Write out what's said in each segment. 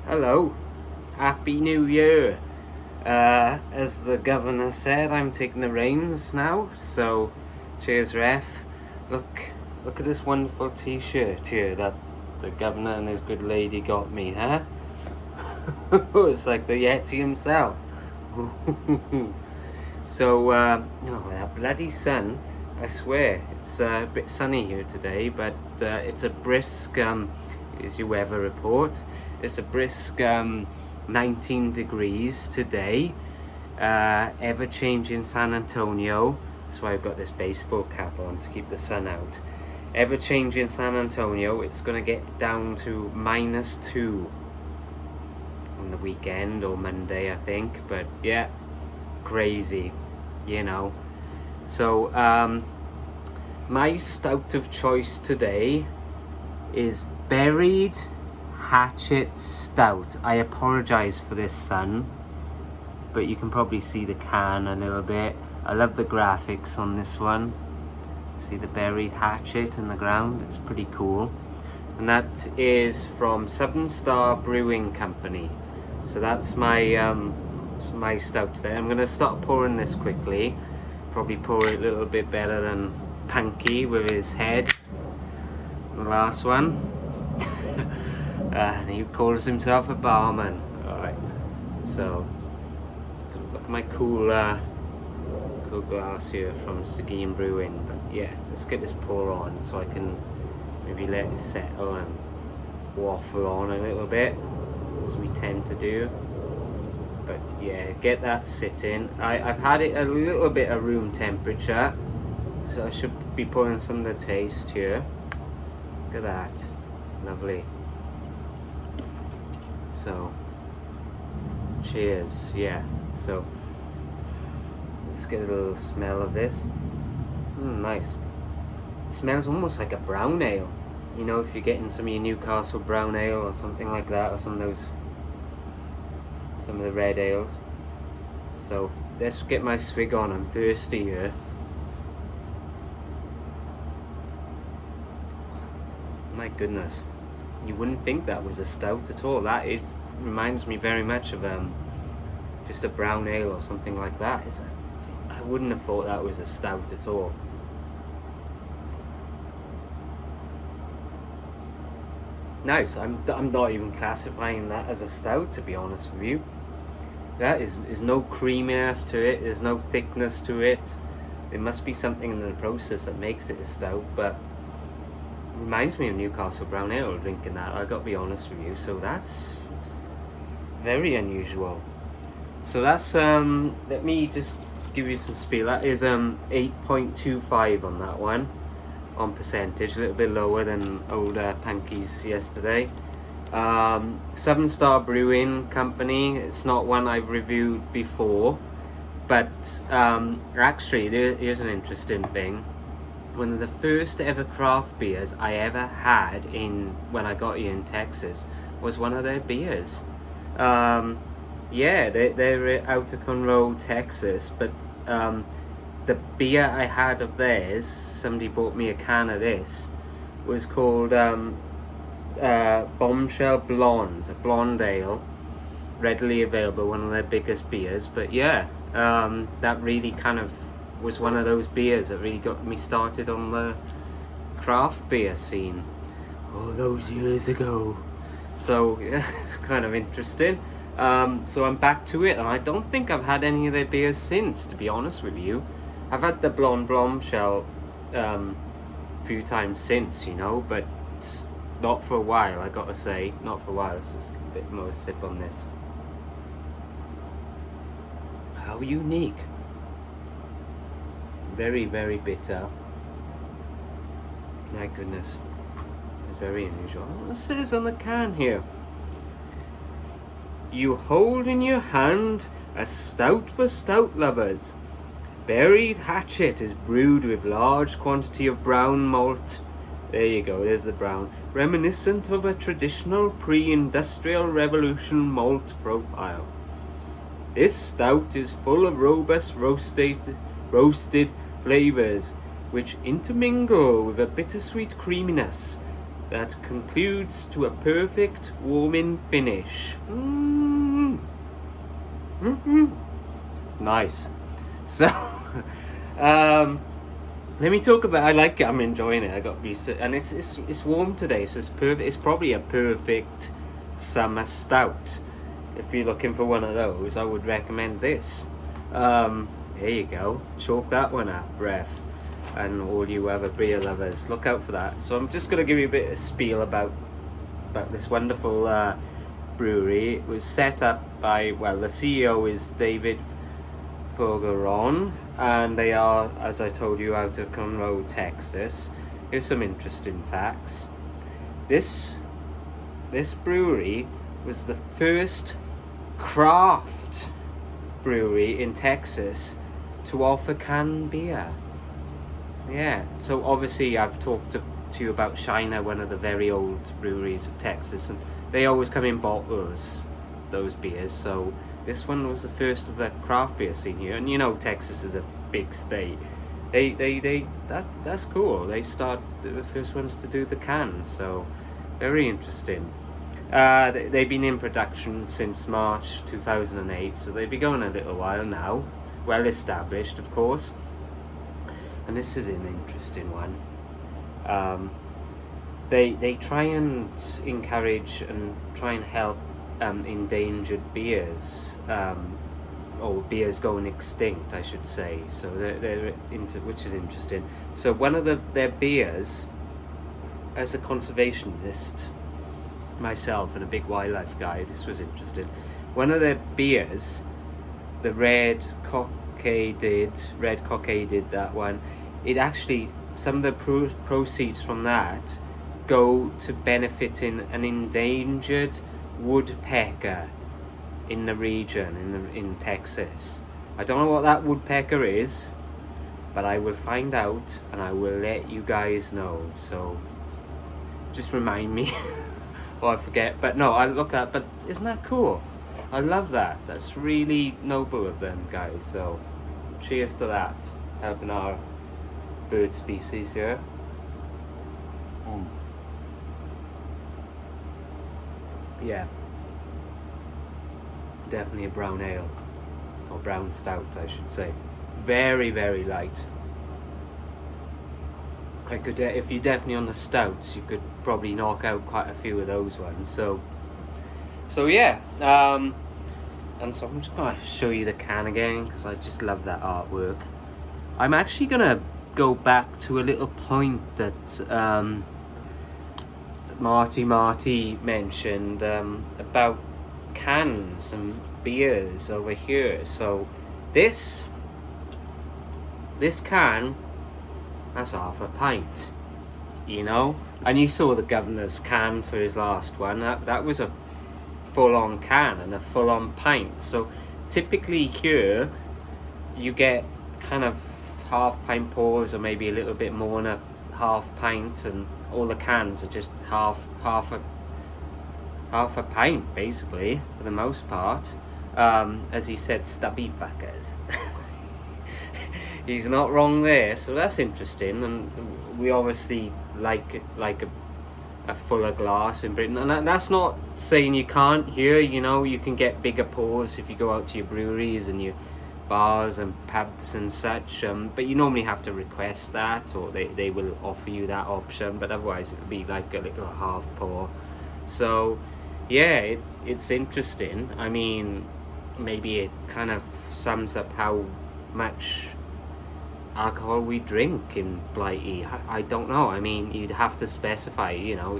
Hello, Happy New Year. As the governor said, I'm taking the reins now, so cheers, ref. Look at this wonderful t-shirt here that the governor and his good lady got me, huh? It's like the Yeti himself. So, that bloody sun, I swear, it's a bit sunny here today, but it's a brisk, is your weather report, it's a brisk 19 degrees today, ever-changing San Antonio. That's why I've got this baseball cap on, to keep the sun out. Ever-changing San Antonio, it's going to get down to -2 on the weekend or Monday, I think, but yeah, crazy, you know. So my stout of choice today is Buried Hatchet Stout. I apologize for this sun, but you can probably see the can a little bit. I love the graphics on this one. See the buried hatchet in the ground, it's pretty cool. And that is from Southern Star Brewing Company. So that's my stout today. I'm going to start pouring this quickly. Probably pour it a little bit better than Punky with his head, the last one. And he calls himself a barman. Alright, so look at my cool glass here from Seguin Brewing. But yeah, let's get this pour on so I can maybe let it settle and waffle on a little bit, as we tend to do. But yeah, get that sitting. I've had it a little bit of room temperature, so I should be pouring some of the taste here. Look at that, lovely. So, cheers. Yeah, so let's get a little smell of this. Nice. It smells almost like a brown ale. You know, if you're getting some of your Newcastle brown ale or something like that, or some of the red ales. So let's get my swig on. I'm thirsty here. My goodness, you wouldn't think that was a stout at all. That reminds me very much of just a brown ale or something like that. I wouldn't have thought that was a stout at all. Nice. I'm not even classifying that as a stout, to be honest with you. That is no creaminess to it. There's no thickness to it. There must be something in the process that makes it a stout, but it reminds me of Newcastle brown ale drinking that. I got to be honest with you. So that's very unusual. So that's let me just give you some spiel. That is 8.25 on that one. On percentage, a little bit lower than older Punky's yesterday. Southern Star Brewing Company, it's not one I've reviewed before, but actually here's an interesting thing. One of the first ever craft beers I ever had when I got here in Texas was one of their beers. Yeah, they're out of Conroe, Texas, but the beer I had of theirs, somebody bought me a can of this, was called Bombshell Blonde, a blonde ale, readily available, one of their biggest beers. But yeah, that really kind of was one of those beers that really got me started on the craft beer scene all those years ago. So yeah, it's kind of interesting. So I'm back to it, and I don't think I've had any of their beers since, to be honest with you. I've had the Blonde Bombshell a few times since, you know, but not for a while, I gotta say. Not for a while. Let's just a bit more sip on this. How unique. Very, very bitter. My goodness. It's very unusual. What says on the can here? You hold in your hand a stout for stout lovers. Buried Hatchet is brewed with large quantity of brown malt. There you go, there's the brown. Reminiscent of a traditional pre-industrial revolution malt profile. This stout is full of robust roasted flavors, which intermingle with a bittersweet creaminess that concludes to a perfect warming finish. Nice. So, let me talk about. I like it. I'm enjoying it. I got and it's warm today, so it's perfect. It's probably a perfect summer stout. If you're looking for one of those, I would recommend this. There you go. Chalk that one up, ref. And all you other beer lovers, look out for that. So I'm just going to give you a bit of spiel about this wonderful brewery. It was set up by, well, the CEO is David Fogeron, and they are, as I told you, out of Conroe, Texas. Here's some interesting facts. This brewery was the first craft brewery in Texas to offer canned beer. Yeah, so obviously I've talked to you about Shiner, one of the very old breweries of Texas, and they always come in bottles, those beers. So this one was the first of the craft beer scene here, and you know Texas is a big state. That's cool. They the first ones to do the cans, so very interesting. They've been in production since March 2008, so they've been going a little while now, well established, of course. And this is an interesting one. They try and encourage and try and help endangered beers, or beers going extinct, I should say. So they're into, which is interesting. So one of their beers, as a conservationist myself and a big wildlife guy, this was interesting. One of their beers, the red cockaded, that one, it actually, some of the proceeds from that go to benefiting an endangered woodpecker in the region, in Texas. I don't know what that woodpecker is, but I will find out and I will let you guys know. So just remind me or I forget. But no, I look at, but isn't that cool? I love that. That's really noble of them, guys. So cheers to that, helping our bird species here. Yeah, definitely a brown ale, or brown stout I should say. Very, very light. I could, if you're definitely on the stouts, you could probably knock out quite a few of those ones. So yeah, and so I'm just going to show you the can again, because I just love that artwork. I'm actually going to go back to a little point that Marty mentioned about cans and beers over here. So this can, that's half a pint, you know. And you saw the governor's can for his last one. That was a full-on can and a full-on pint. So typically here you get kind of half pint pours, or maybe a little bit more than a half pint, and all the cans are just half a pint basically, for the most part. As he said, stubby fuckers. He's not wrong there. So that's interesting, and we obviously like a fuller glass in Britain, and that's not saying you can't here. You know, you can get bigger pours if you go out to your breweries and your bars and pubs and such, but you normally have to request that, or they will offer you that option, but otherwise it would be like a little half pour. So yeah, it's interesting. I mean, maybe it kind of sums up how much alcohol we drink in Blighty. I don't know. I mean, you'd have to specify, you know,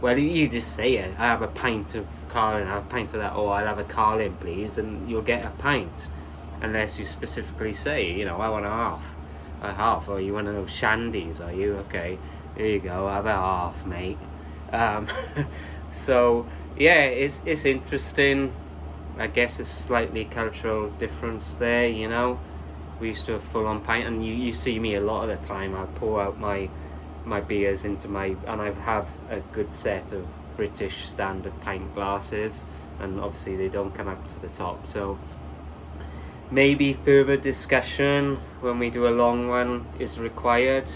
well, you just say it. I have a pint of Carling, I have a pint of that, or I'll have a Carling please, and you'll get a pint, unless you specifically say, you know, I want a half, or you want those shandies, are you? Okay, there you go, have a half, mate. So yeah, it's interesting. I guess it's slightly cultural difference there, you know. We used to have full-on pint, and you see me a lot of the time. I pour out my beers into and I have a good set of British standard pint glasses, and obviously they don't come up to the top. So maybe further discussion when we do a long one is required.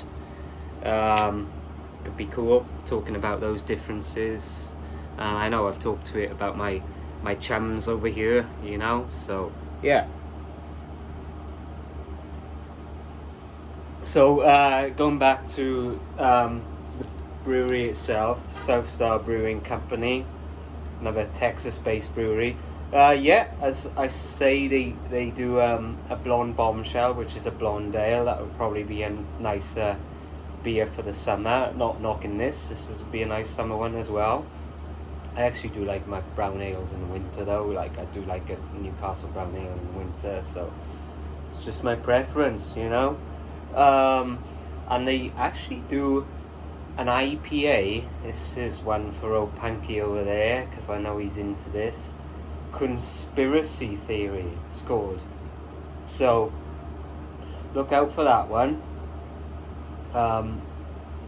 could be cool talking about those differences. I know I've talked to it about my chums over here, you know, so yeah. So going back to the brewery itself, Southern Star Brewing Company, another Texas-based brewery. As I say, they do a blonde bombshell, which is a blonde ale. That would probably be a nicer beer for the summer. Not knocking this would be a nice summer one as well. I actually do like my brown ales in the winter though. Like I do like a Newcastle brown ale in the winter, so it's just my preference, you know. And they actually do an IPA. This is one for old Punky over there, because I know he's into this. Conspiracy Theory, it's called. So look out for that one.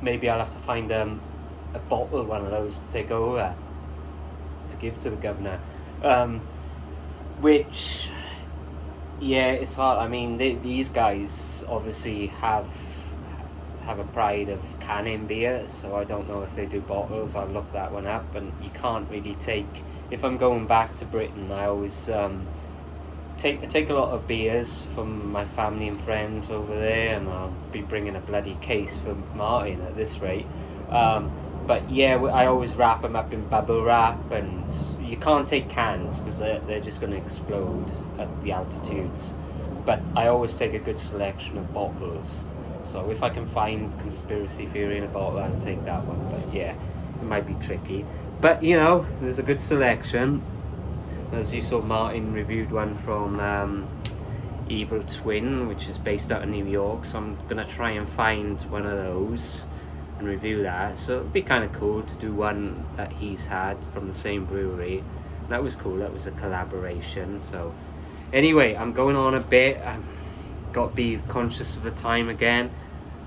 Maybe I'll have to find a bottle of one of those to take over to give to the governor. Which, yeah, it's hard. I mean, these guys obviously have a pride of canning beer, so I don't know if they do bottles. I'll look that one up. And you can't really take, if I'm going back to Britain, I always take a lot of beers from my family and friends over there, and I'll be bringing a bloody case for Martin at this rate. But yeah, I always wrap them up in bubble wrap, and you can't take cans because they're just going to explode at the altitudes. But I always take a good selection of bottles. So if I can find Conspiracy Theory in a bottle, I'll take that one. But yeah, it might be tricky. But you know, there's a good selection. As you saw, Martin reviewed one from Evil Twin, which is based out of New York. So I'm going to try and find one of those and review that. So it'd be kind of cool to do one that he's had from the same brewery. That was cool. That was a collaboration. So anyway, I'm going on a bit. I've got to be conscious of the time again.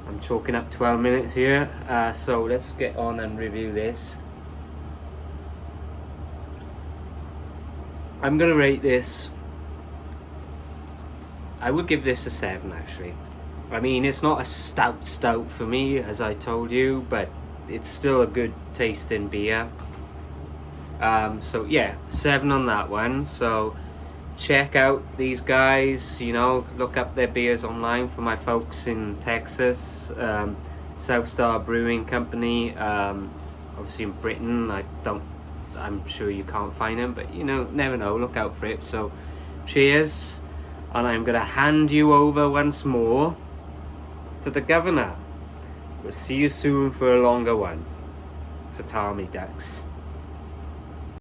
I'm chalking up 12 minutes here. So let's get on and review this. I'm going to rate this. I would give this a 7 actually. I mean, it's not a stout for me, as I told you, but it's still a good tasting beer. So yeah, 7 on that one. So check out these guys, you know, look up their beers online for my folks in Texas. Southern Star Brewing Company, obviously in Britain. I'm sure you can't find them, but you know, never know, look out for it. So cheers, and I'm gonna hand you over once more to the governor. We'll see you soon for a longer one. To Tommy Ducks.